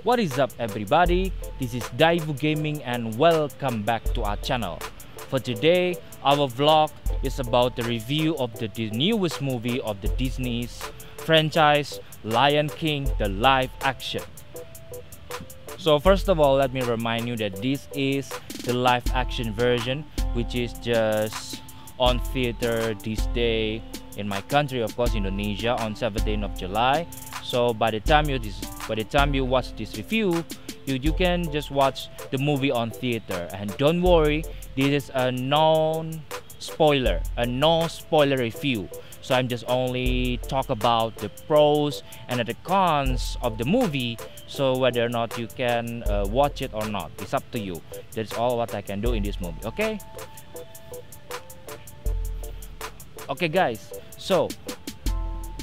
What is up everybody, this is DHYFU Gaming and welcome back to our channel. For today, our vlog is about the review of the newest movie of the Disney's franchise, Lion King, the live action. So first of all, let me remind you that this is the live action version, which is just on theater this day in my country, of course Indonesia, on 17th of July. So by the time you watch this review, you can just watch the movie on theater. And don't worry, this is a no spoiler review. So I'm just only talk about the pros and the cons of the movie. So whether or not you can watch it or not, it's up to you. That's all what I can do in this movie. Okay guys, so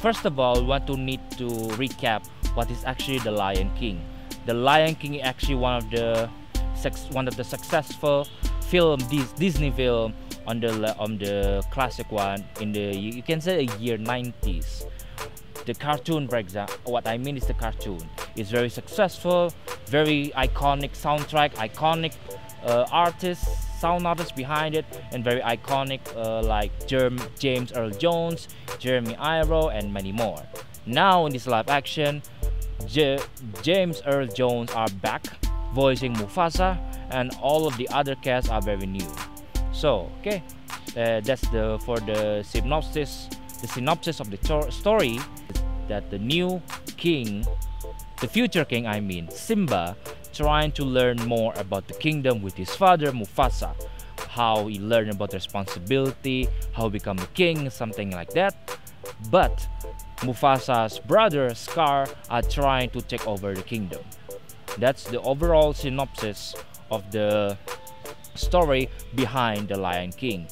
first of all, need to recap what is actually the Lion King. The Lion King is actually one of the successful Disney film on the classic one in the, you can say, the year 90s. The cartoon, for example, what I mean is the cartoon is very successful, very iconic soundtrack, iconic sound artists behind it, and very iconic like James Earl Jones, Jeremy Irons, and many more. Now in this live action, James Earl Jones are back voicing Mufasa, and all of the other cast are very new. So that's for the synopsis. The synopsis of the story is that the new king, the future king, I mean Simba, trying to learn more about the kingdom with his father Mufasa, how he learned about responsibility, how he become a king, something like that. But Mufasa's brother Scar are trying to take over the kingdom. That's the overall synopsis of the story behind the Lion King.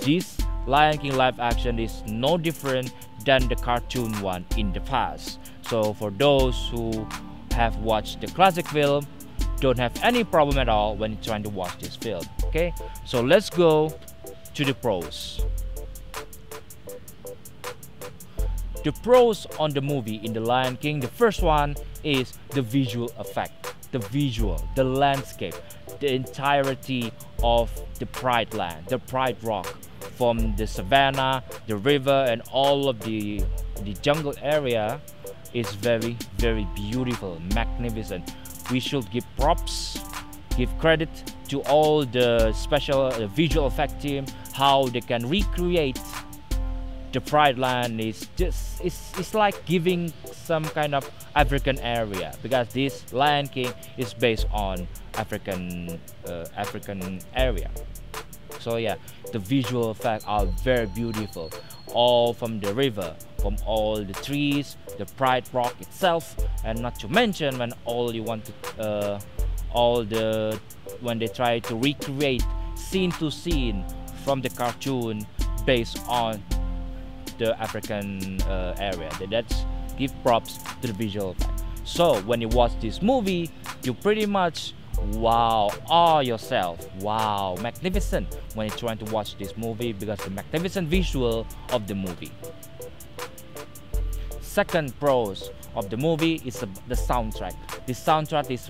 This Lion King live action is no different than the cartoon one in the past. So for those who have watched the classic film, don't have any problem at all when trying to watch this film. Okay, so let's go to the pros. The pros on the movie in the Lion King, the first one is the visual effect, the landscape, the entirety of the Pride Land, the Pride Rock, from the savannah, the river, and all of the jungle area is very, very beautiful, magnificent. We should give props, give credit to all the special visual effect team, how they can recreate the Pride Land. It's like giving some kind of African area, because this Lion King is based on African area. So yeah, the visual effects are very beautiful, all from the river, from all the trees, the Pride Rock itself, and not to mention when when they try to recreate scene to scene from the cartoon based on the African area. That's give props to the visual effect. So when you watch this movie, you pretty much awe yourself. Wow, magnificent when you're trying to watch this movie, because the magnificent visual of the movie. Second pros of the movie is the soundtrack. The soundtrack is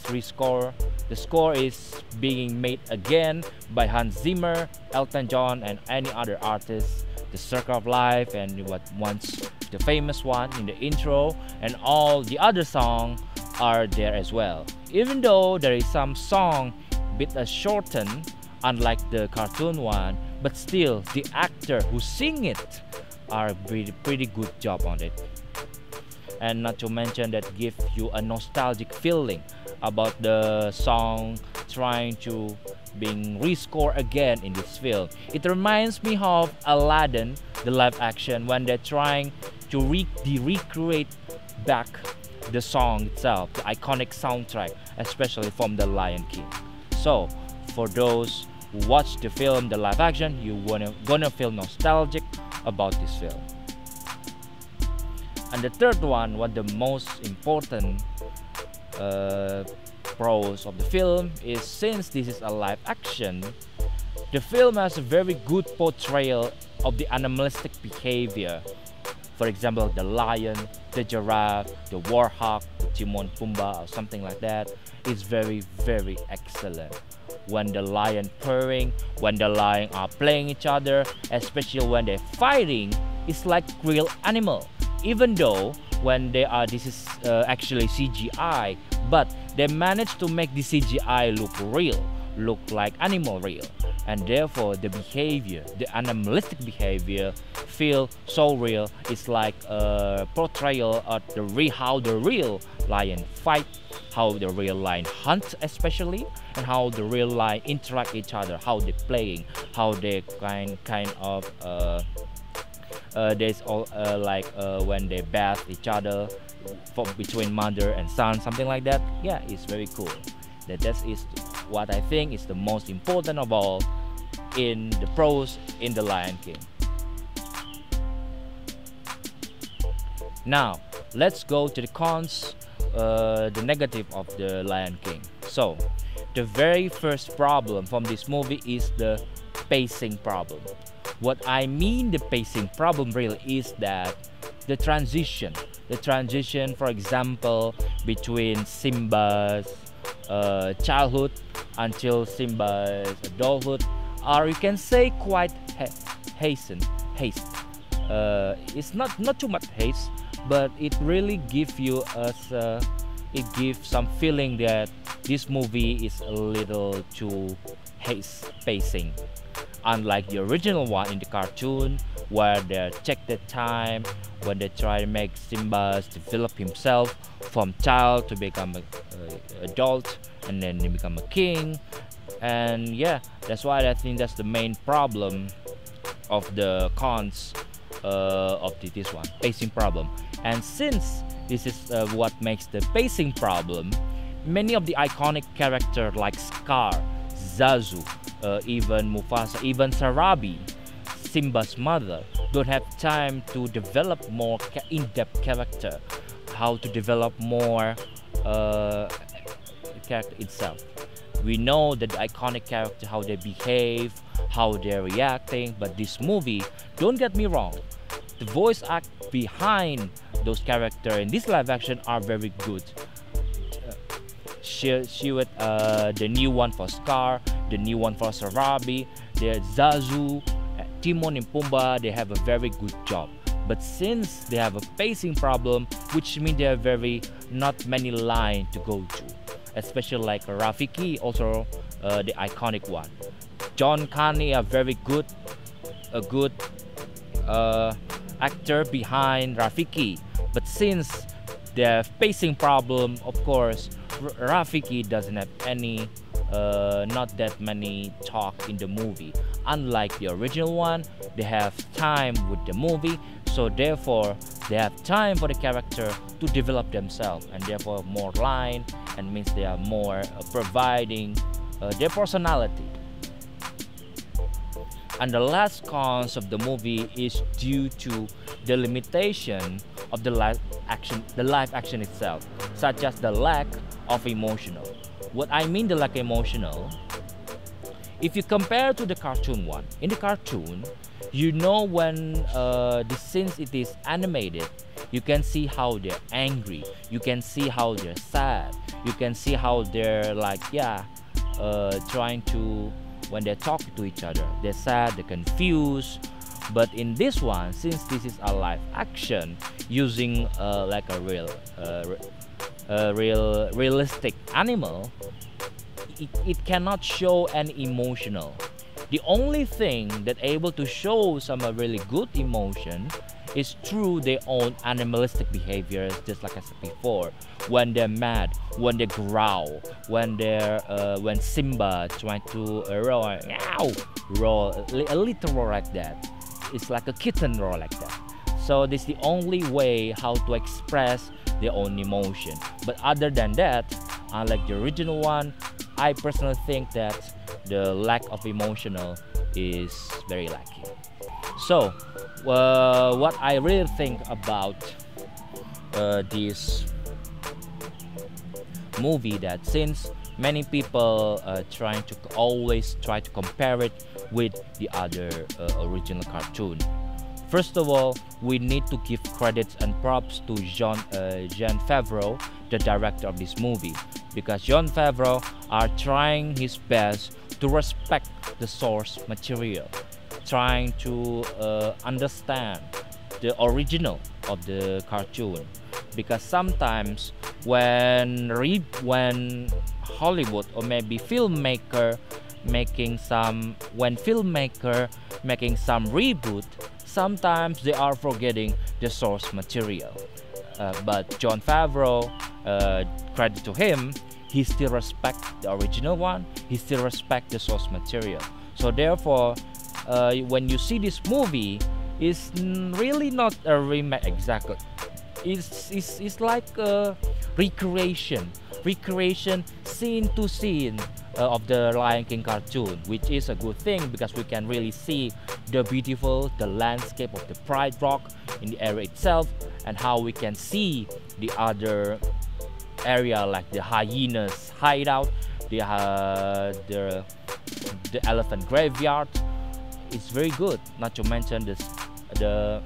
rescore. The score is being made again by Hans Zimmer, Elton John, and any other artist. The Circle of Life, and what once the famous one in the intro, and all the other songs are there as well. Even though there is some song bit shortened, unlike the cartoon one, but still the actor who sing it are pretty good job on it. And not to mention that give you a nostalgic feeling about the song trying to being rescored again in this film. It reminds me of Aladdin, the live action, when they're trying to recreate back the song itself, the iconic soundtrack, especially from the Lion King. So for those who watch the film, the live action, you gonna feel nostalgic about this film. And the third one, what the most important pros of the film is, since this is a live action, The film has a very good portrayal of the animalistic behavior. For example, the lion, the giraffe, the warhawk, the Timon Pumbaa, or something like that is very, very excellent. When the lion purring, when the lion are playing each other, especially when they're fighting, it's like real animal. Even though when they are, this is actually CGI, but they managed to make the CGI look real, look like animal real, and therefore the behavior, the animalistic behavior, feel so real. It's like a portrayal of how the real lion fight, how the real lion hunt especially, and how the real lion interact each other, how they playing, how they kind of there's all when they bath each other between mother and son, something like that. Yeah, it's very cool. That is what I think is the most important of all in the pros in the Lion King. Now let's go to the cons, the negative of the Lion King. So the very first problem from this movie is the pacing problem. What I mean the pacing problem really is that the transition, for example, between Simba's childhood until Simba's adulthood, or you can say quite haste. It's not too much haste, but it really gives you it gives some feeling that this movie is a little too haste pacing. Unlike the original one in the cartoon, where they check the time, when they try to make Simba develop himself from child to become an adult, and then he become a king. And yeah, that's why I think that's the main problem of the cons of this one, pacing problem. And since this is what makes the pacing problem, many of the iconic characters like Scar, Zazu, even Mufasa, even Sarabi, Simba's mother, don't have time to develop more in-depth character, how to develop more character itself. We know that the iconic character, how they behave, how they're reacting, but this movie, don't get me wrong, the voice act behind those characters in this live action are very good. She with the new one for Scar, the new one for Sarabi, the Zazu, Timon and Pumbaa, they have a very good job. But since they have a pacing problem, which means they have not many lines to go to, especially like Rafiki, also the iconic one. John Kani, a good actor behind Rafiki, but since the pacing problem, of course, Rafiki doesn't have any not that many talk in the movie. Unlike the original one, they have time with the movie, so therefore they have time for the character to develop themselves, and therefore more line, and means they are more providing their personality. And the last cons of the movie is due to the limitation of the live action itself, such as the lack of emotional. What I mean the lack emotional, if you compare to the cartoon one, in the cartoon, you know when since it is animated, you can see how they're angry, you can see how they're sad, you can see how they're trying to, when they're talking to each other, they're sad, they're confused. But in this one, since this is a live action using like a realistic animal, it cannot show any emotional. The only thing that able to show some really good emotion is through their own animalistic behaviors, just like I said before. When they're mad, when they growl, when Simba trying to roar, a little roar like that. It's like a kitten roar like that. So this is the only way how to express their own emotion. But other than that, unlike the original one, I personally think that the lack of emotional is very lacking. So what I really think about this movie, that since many people always try to compare it with the other original cartoon. First of all, we need to give credits and props to Jon Favreau, the director of this movie, because Jon Favreau are trying his best to respect the source material, trying to understand the original of the cartoon, because sometimes when Hollywood or maybe filmmaker making some reboot, sometimes they are forgetting the source material. But Jon Favreau, credit to him, he still respect the original one, he still respect the source material. So therefore, when you see this movie, it's really not a remake exactly. It's like a recreation scene to scene of the Lion King cartoon, which is a good thing because we can really see the landscape of the Pride Rock in the area itself, and how we can see the other area like the hyenas hideout, the elephant graveyard. It's very good, not to mention the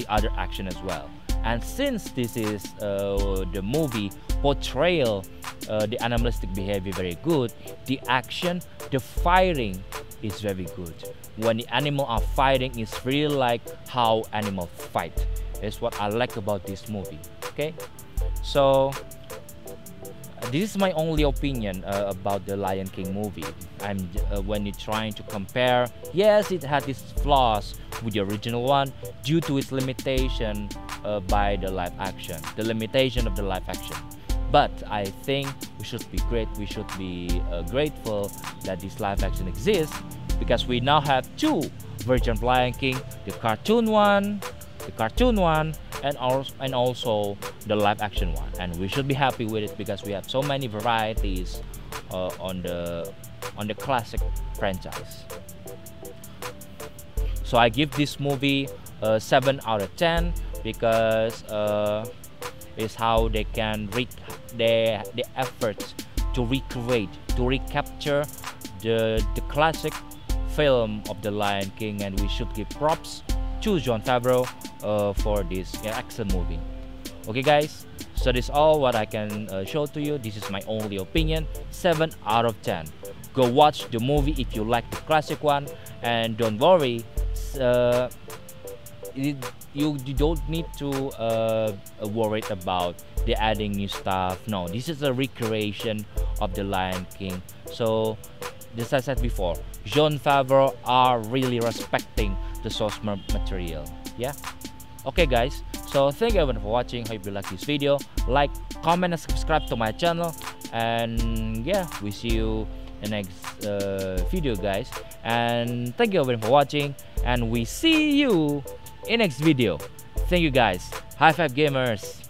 other action as well. And since this is the movie portrayal the animalistic behavior very good, the action, the fighting is very good. When the animal are fighting, it's really like how animals fight. It's what I like about this movie. Okay, so this is my only opinion about the Lion King movie. When you're trying to compare, yes, it had its flaws with the original one due to its limitation by the live action, the limitation of the live action. But I think we should be grateful that this live action exists, because we now have two versions of Lion King: the cartoon one, and also the live action one. And we should be happy with it because we have so many varieties on the classic franchise. So I give this movie 7 out of 10 because is how they can the efforts to recapture the classic film of the Lion King, and we should give props to Jon Favreau for this excellent movie. Okay guys, so this is all what I can show to you. This is my only opinion. 7 out of 10. Go watch the movie if you like the classic one, and don't worry, you don't need to worry about the adding new stuff. No, this is a recreation of the Lion King. So as I said before, Jon Favreau are really respecting the source material. Yeah. Okay guys, so thank you everyone for watching. Hope you like this video. Like, comment, and subscribe to my channel. And yeah, we see you in the next video guys. And thank you everyone for watching, and we see you in next video. Thank you guys. High five gamers.